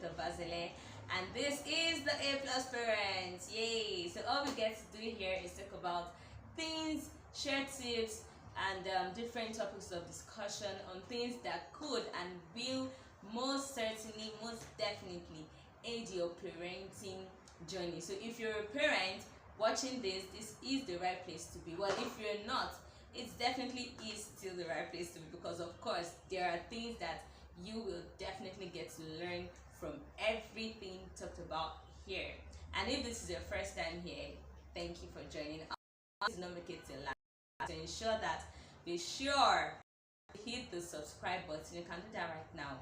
Bazile, and this is the A Plus Parents. Yay! So all we get to do here is talk about things, share tips, and different topics of discussion on things that could and will most certainly, most definitely aid your parenting journey. So if you're a parent watching this is the right place to be. Well, if you're not, it definitely is still the right place to be, because of course there are things that you will definitely get to learn from everything talked about here. And if this is your first time here, thank you for joining. Please don't make it till last. To ensure that, be sure to hit the subscribe button. You can do that right now.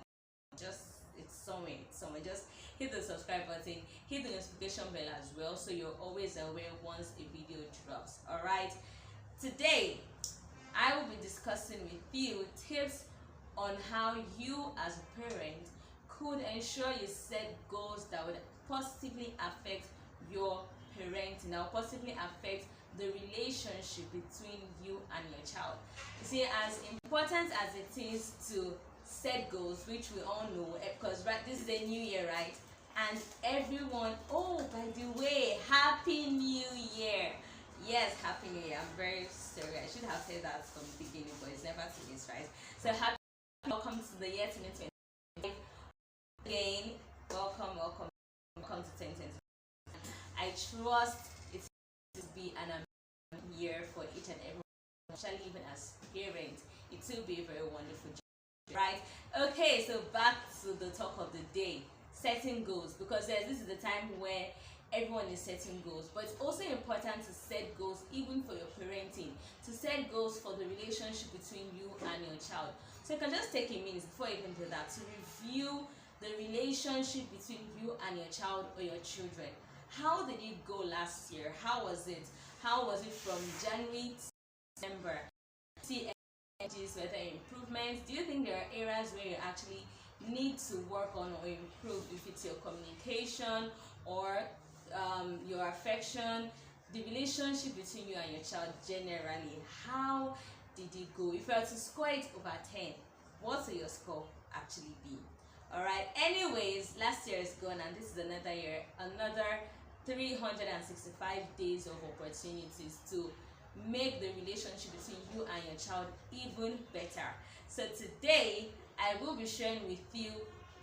It's somewhere. Just hit the subscribe button, hit the notification bell as well, so you're always aware once a video drops. All right. Today, I will be discussing with you tips on how you as a parent could ensure you set goals that would positively affect your parenting, that will positively affect the relationship between you and your child. You see, as important as it is to set goals, which we all know, because right, this is a new year, right? And everyone, oh, by the way, happy new year. Yes, happy new year. I'm very sorry, I should have said that from the beginning, but it's never too late, right? So happy, welcome to the year 2025 again. Welcome to 2020. I trust it to be an amazing year for each and every one, especially even as parents. It will be a very wonderful journey, right? Okay, so back to the talk of the day, setting goals, because this is the time where everyone is setting goals, but it's also important to set goals even for your parenting, to set goals for the relationship between you and your child. So you can just take a minute before you even do that to review the relationship between you and your child or your children. How did it go last year? How was it? How was it from January to December? See changes, whether improvements. Do you think there are areas where you actually need to work on or improve? If it's your communication or your affection, the relationship between you and your child generally, how did it go? If you were to score it over 10, what will your score actually be? All right, anyways, last year is gone and this is another year, another 365 days of opportunities to make the relationship between you and your child even better. So today I will be sharing with you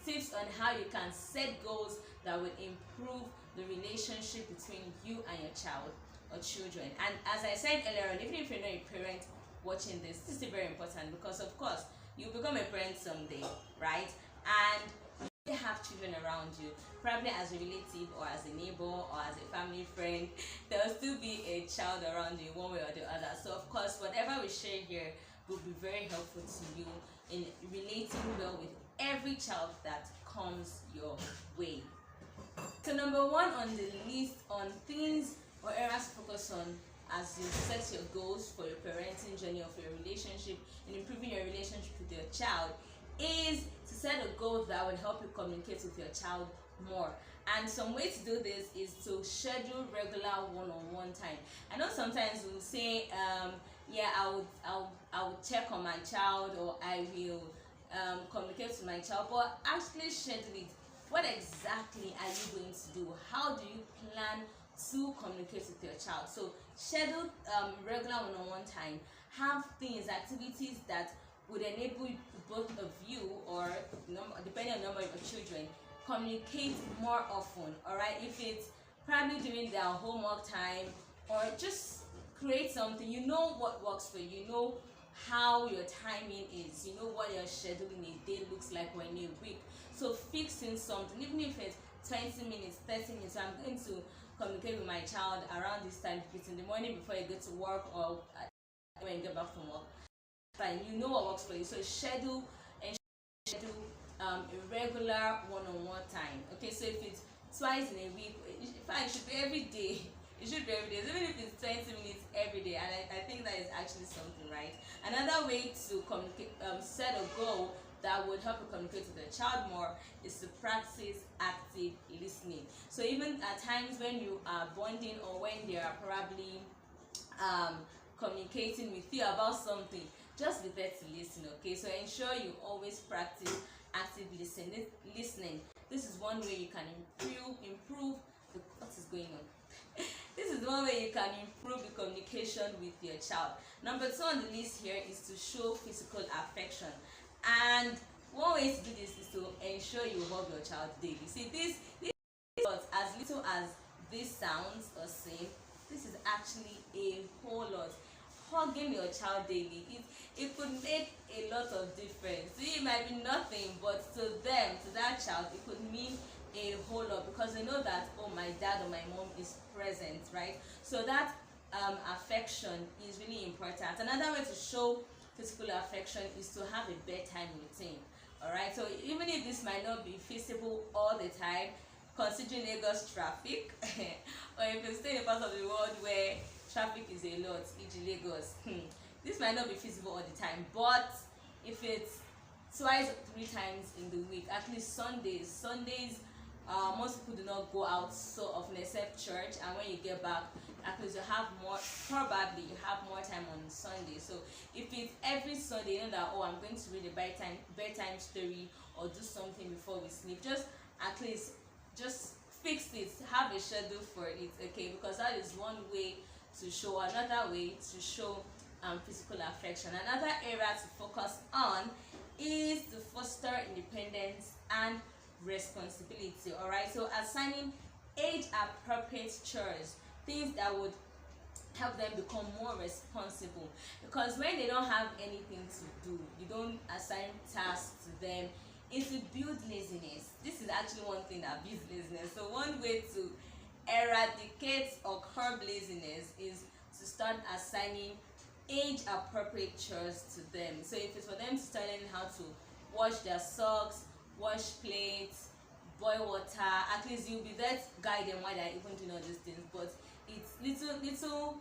tips on how you can set goals that will improve the relationship between you and your child or children. And as I said earlier on, even if you're not a parent watching this is still very important, because of course you become a parent someday, right? And you have children around you, probably as a relative or as a neighbor or as a family friend. There will still be a child around you one way or the other. So of course whatever we share here will be very helpful to you in relating well with every child that comes your way. So number one on the list on things or areas to focus on as you set your goals for your parenting journey or for your relationship and improving your relationship with your child is to set a goal that will help you communicate with your child more. And some way to do this is to schedule regular one-on-one time. I know sometimes we'll say, yeah, I will check on my child, or I will communicate with my child, but actually schedule it. What exactly are you going to do? How do you plan to communicate with your child? So schedule regular one-on-one time. Have things, activities that would enable both of you, or depending on the number of your children, communicate more often. All right, if it's probably during their homework time, or just create something, you know what works for you, you know how your timing is, you know what your schedule in a day looks like or in a week. So fixing something, even if it's 20 minutes, 30 minutes, so I'm going to communicate with my child around this time. If it's in the morning before you go to work or when you get back from work, fine, you know what works for you. So schedule a regular one-on-one time. Okay, so if it's twice in a week, it should be every day. It should be every day, even if it's 20 minutes every day. And I think that is actually something, right? Another way to communicate, set a goal that would help you communicate with your child more is to practice active listening. So even at times when you are bonding or when they are probably communicating with you about something, just be there to listen. Okay, so ensure you always practice active listening. This is one way you can improve what is going on. This is one way you can improve the communication with your child. Number 2 on the list here is to show physical affection. And one way to do this is to ensure you hug your child daily. See, this as little as this sounds or seems, this is actually a whole lot. Hugging your child daily, it could make a lot of difference. See, it might be nothing, but to them, to that child, it could mean a whole lot, because they know that, oh, my dad or my mom is present, right? So that affection is really important. Another way to show physical affection is to have a bedtime routine. All right, so even if this might not be feasible all the time, considering Lagos traffic, or if you stay in a part of the world where traffic is a lot, e.g. Lagos, this might not be feasible all the time. But if it's twice or 3 times in the week, at least Sundays, most people do not go out so often except church, and when you get back, at least you have more time on Sunday. So if it's every Sunday, you know that, oh, I'm going to read a bedtime story or do something before we sleep, just at least just fix it, have a schedule for it, okay? Because that is one way to show. Another way to show physical affection, another area to focus on, is to foster independence and responsibility. All right, so assigning age appropriate chores, things that would help them become more responsible, because when they don't have anything to do, you don't assign tasks to them, it will build laziness. This is actually one thing that builds laziness. So one way to eradicate or curb laziness is to start assigning age appropriate chores to them. So if it's for them to start learning how to wash their socks, wash plates, boil water, at least you'll be there to guide them while they're even doing all these things. But it's little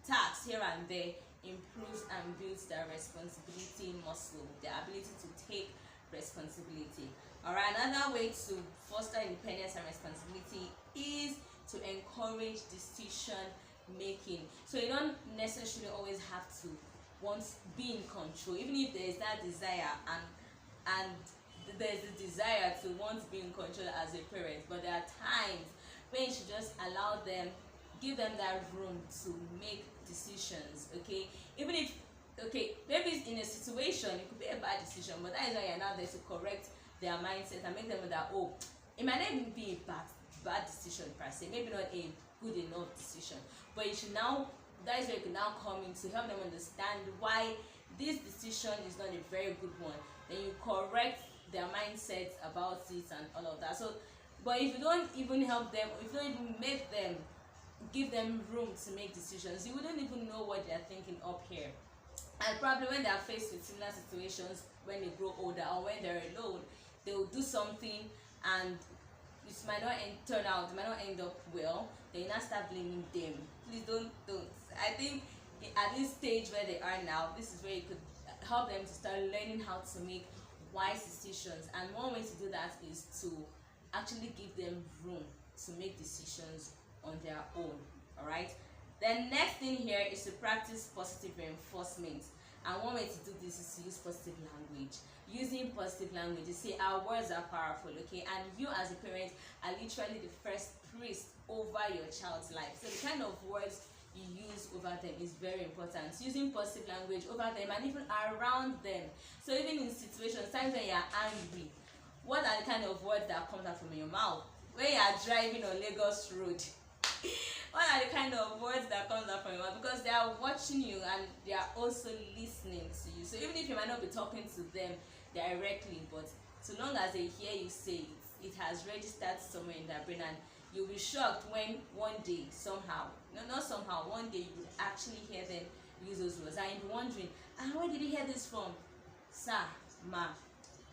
tasks here and there improves and builds their responsibility muscle, their ability to take responsibility. All right, another way to foster independence and responsibility is to encourage decision making. So you don't necessarily always have to want to be in control, even if there is that desire and there's a desire to want to be in control as a parent. But there are times when you should just allow them, give them that room to make decisions, okay? Even if, okay, maybe in a situation it could be a bad decision, but that is why you're now there to correct their mindset and make them know that, oh, it might not even be a bad decision per se, maybe not a good enough decision, but you should now, that is where you can now come in to help them understand why this decision is not a very good one. Then you correct their mindset about it and all of that. So, but if you don't even help them, if you don't even make them, give them room to make decisions, you wouldn't even know what they're thinking up here. And probably when they are faced with similar situations, when they grow older or when they're alone, they will do something and it might not turn out, it might not end up well. Then you now start blaming them. Please don't. I think at this stage where they are now, this is where you could help them to start learning how to make wise decisions. And one way to do that is to actually give them room to make decisions on their own. All right. Then next thing here is to practice positive reinforcement. And one way to do this is to use positive language. Using positive language, you see, our words are powerful, okay? And you as a parent are literally the first priest over your child's life. So the kind of words you use over them is very important. Using positive language over them and even around them. So even in situations, times when you are angry, what are the kind of words that come out from your mouth? When you are driving on Lagos road, what are the kind of words that comes out from your mouth? Because they are watching you and they are also listening to you. So even if you might not be talking to them directly, but so long as they hear you say it, it has registered somewhere in their brain, and you'll be shocked when one day one day you will actually hear them use those words, and you'll be wondering, where did you hear this from? Sir, ma,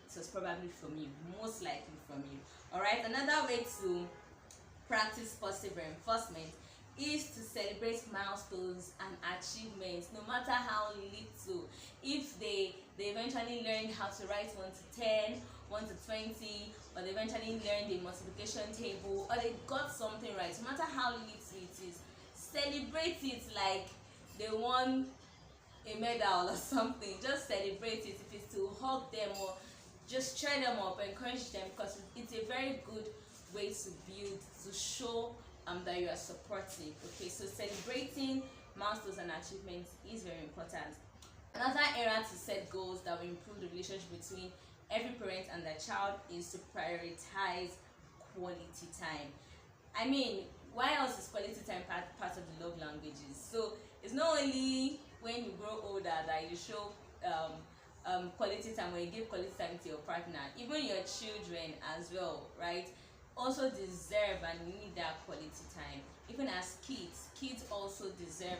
it was probably from you, most likely from you. All right, another way to practice positive reinforcement is to celebrate milestones and achievements, no matter how little. If they eventually learned how to write 1 to 10, 1 to 20, or they eventually learned the multiplication table, or they got something right, no matter how little it is, celebrate it like they won a medal or something. Just celebrate it. If it's to hug them or just cheer them up, encourage them, because it's a very good way to build, to show that you are supportive. Okay, so celebrating milestones and achievements is very important. Another area to set goals that will improve the relationship between every parent and their child is to prioritize quality time. I mean, why else is quality time part of the love languages? So it's not only when you grow older that you show quality time, when you give quality time to your partner, even your children as well, right? Also deserve and need that quality time. Even as kids also deserve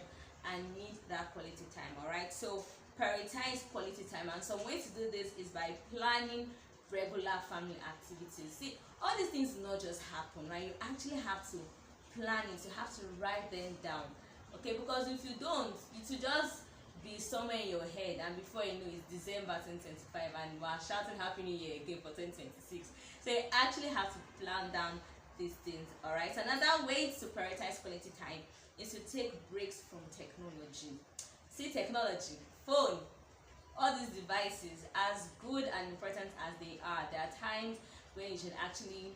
and need that quality time. All right, so prioritize quality time, and some way to do this is by planning regular family activities. See, all these things do not just happen, right? You actually have to plan it, you have to write them down, okay? Because if you don't, it will just be somewhere in your head, and before you know, it's December 2025 and we're shouting happy new year again for 2026. So you actually have to plan down these things. All right, so another way to prioritize quality time is to take breaks from technology. See, technology, phone, all these devices, as good and important as they are, there are times when you should actually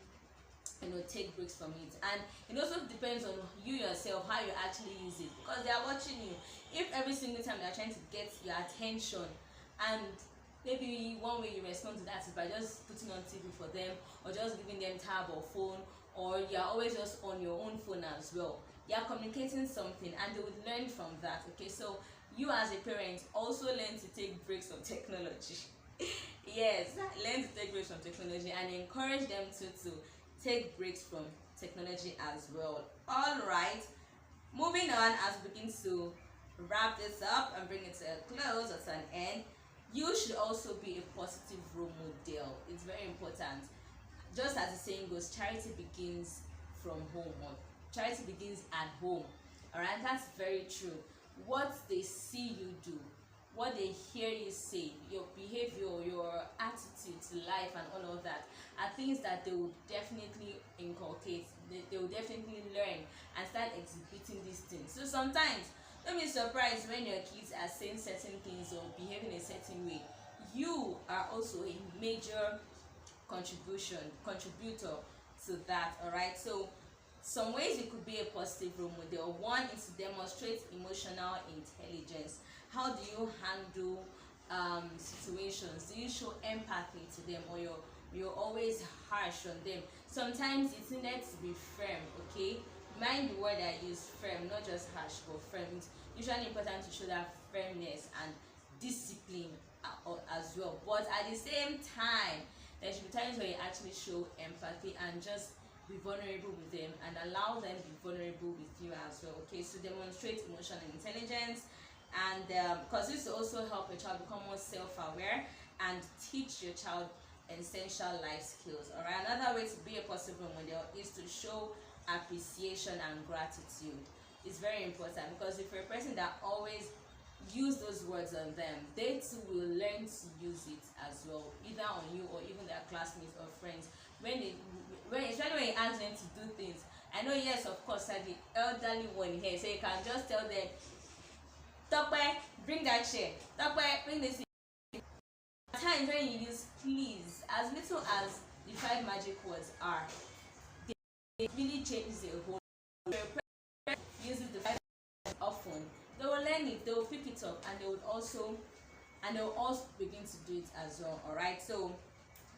take breaks from it. And it also depends on you yourself, how you actually use it, because they are watching you. If every single time they are trying to get your attention, and maybe one way you respond to that is by just putting on TV for them, or just giving them tab or phone, or you are always just on your own phone as well, you are communicating something and they would learn from that. Okay, so you as a parent also learn to take breaks from technology. Yes, learn to take breaks from technology and encourage them to take breaks from technology as well. All right, moving on, as we begin to wrap this up and bring it to a close or to an end, you should also be a positive role model. It's very important. Just as the saying goes, charity begins from home, or charity begins at home. All right, that's very true. What they see you do, what they hear you say, your behavior, your attitude to life and all of that are things that they will definitely inculcate. They will definitely learn and start exhibiting these things. So sometimes don't be surprised when your kids are saying certain things or behaving a certain way. You are also a major contributor to that. All right, so some ways you could be a positive role model. One is to demonstrate emotional intelligence. How do you handle situations? Do you show empathy to them, or you're always harsh on them? Sometimes it's needed to be firm. Okay, mind the word I use, firm, not just harsh, but firm. It's usually important to show that firmness and discipline as well. But at the same time, there should be times where you actually show empathy and just be vulnerable with them and allow them to be vulnerable with you as well. Okay, so demonstrate emotional intelligence, and because this will also help your child become more self-aware and teach your child essential life skills. All right, another way to be a positive role model is to show appreciation and gratitude. It's very important, because if you're a person that always use those words on them, they too will learn to use it as well, either on you or even their classmates or friends. Especially when you ask them to do things, I know, yes, of course, I'm the elderly one here, so you can just tell them, Tope, bring that chair, Tope, bring this. At times when you use please, as little as the 5 magic words are, they really change the whole. Uses the 5 often, they will learn it, they will pick it up, and they will also begin to do it as well. All right, so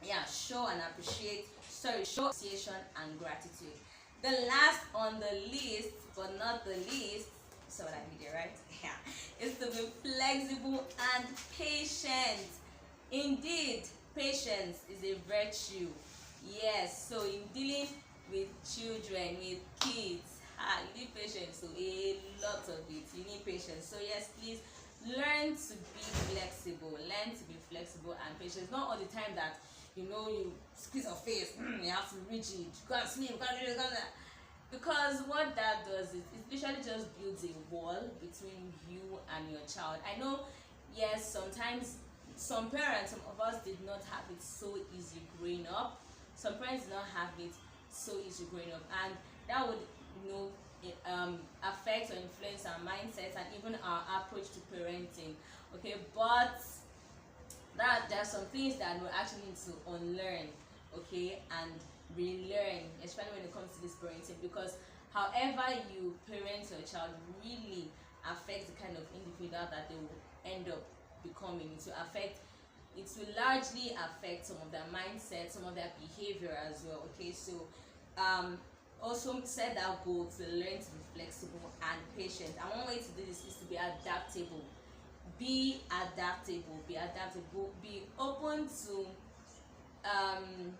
yeah, show appreciation and gratitude. The last on the list, but not the least, so what I mean, right? Yeah, is to be flexible and patient. Indeed, patience is a virtue. Yes, so in dealing with children, with kids, you need patience. So a lot of it, you need patience. So yes, please learn to be flexible. Learn to be flexible and patient. Not all the time that you squeeze your face, you have to be rigid, you can't sleep, you can't do this, you can't do that. Because what that does is it literally just builds a wall between you and your child. I know, yes, sometimes some parents, some of us did not have it so easy growing up. Some parents did not have it so easy growing up, and that would affect or influence our mindsets and even our approach to parenting. Okay, but that there are some things that we actually need to unlearn, okay, and relearn, especially when it comes to this parenting, because however you parent your child really affects the kind of individual that they will end up becoming. It will largely affect some of their mindset, some of their behavior as well, okay. So um also set that goal to learn to be flexible and patient, and one way to do this is to be adaptable. Be open to um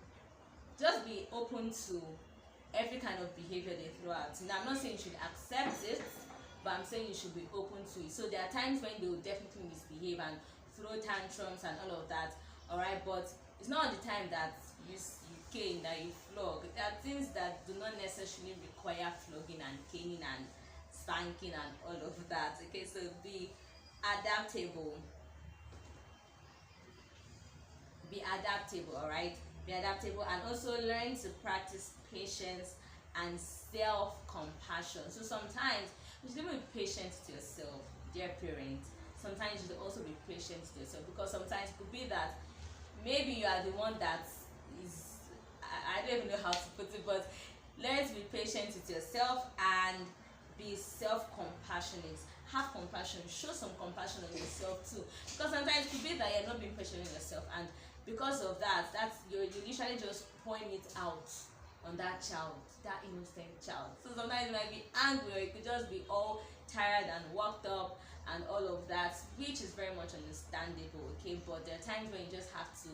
just be open to every kind of behavior they throw out. Now, I'm not saying you should accept it, but I'm saying you should be open to it. So there are times when they will definitely misbehave and throw tantrums and all of that, all right. But it's not all the time that you cane, that you flog. There are things that do not necessarily require flogging and caning and spanking and all of that, okay. So be adaptable. All right. Be adaptable, and also learn to practice patience and self-compassion. So sometimes you should even be patient to yourself, dear parent. Sometimes you should also be patient to yourself, because sometimes it could be that maybe you are the one that is, I don't even know how to put it, but learn to be patient with yourself and be self-compassionate. Have compassion, show some compassion on yourself too, because sometimes it could be that you're not being patient with yourself, and because of that, you literally just point it out on that child, that innocent child. So sometimes you might be angry, or you could just be all tired and worked up and all of that, which is very much understandable, okay. But there are times when you just have to,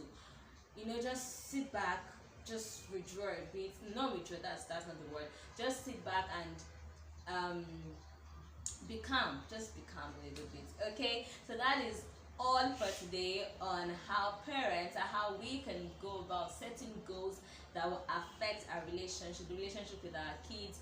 just sit back, just withdraw a bit. Not withdraw, that's not the word. Just sit back and be calm. Just be calm a little bit, okay. So that is all for today on how parents and how we can go about setting goals that will affect our relationship with our kids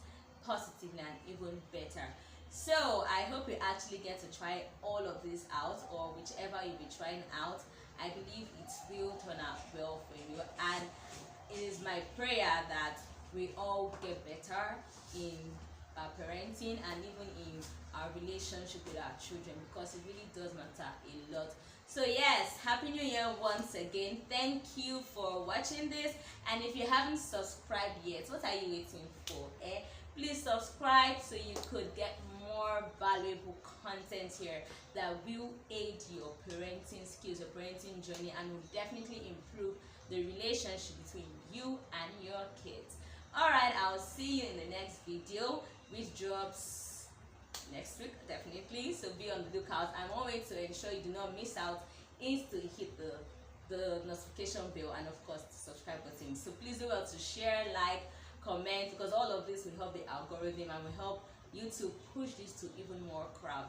positively and even better. So I hope you actually get to try all of this out, or whichever you'll be trying out. I believe it will turn out well for you, and it is my prayer that we all get better in our parenting and even in our relationship with our children, because it really does matter a lot. So yes, happy new year once again. Thank you for watching this, and if you haven't subscribed yet, what are you waiting for? Please subscribe so you could get more valuable content here that will aid your parenting skills, your parenting journey, and will definitely improve the relationship between you and your kids. Alright, I'll see you in the next video, which drops next week definitely, so be on the lookout. And one way to ensure you do not miss out is to hit the notification bell, and of course the subscribe button. So please do well to share, like, comment, because all of this will help the algorithm and will help YouTube push this to even more crowd.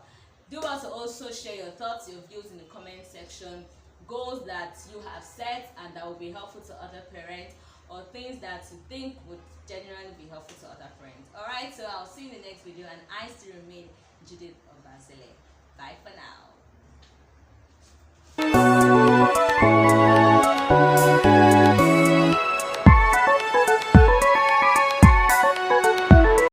Do well to also share your thoughts, your views in the comment section, goals that you have set and that will be helpful to other parents, or things that you think would genuinely be helpful to other friends. Alright, so I'll see you in the next video, and I still remain Judith.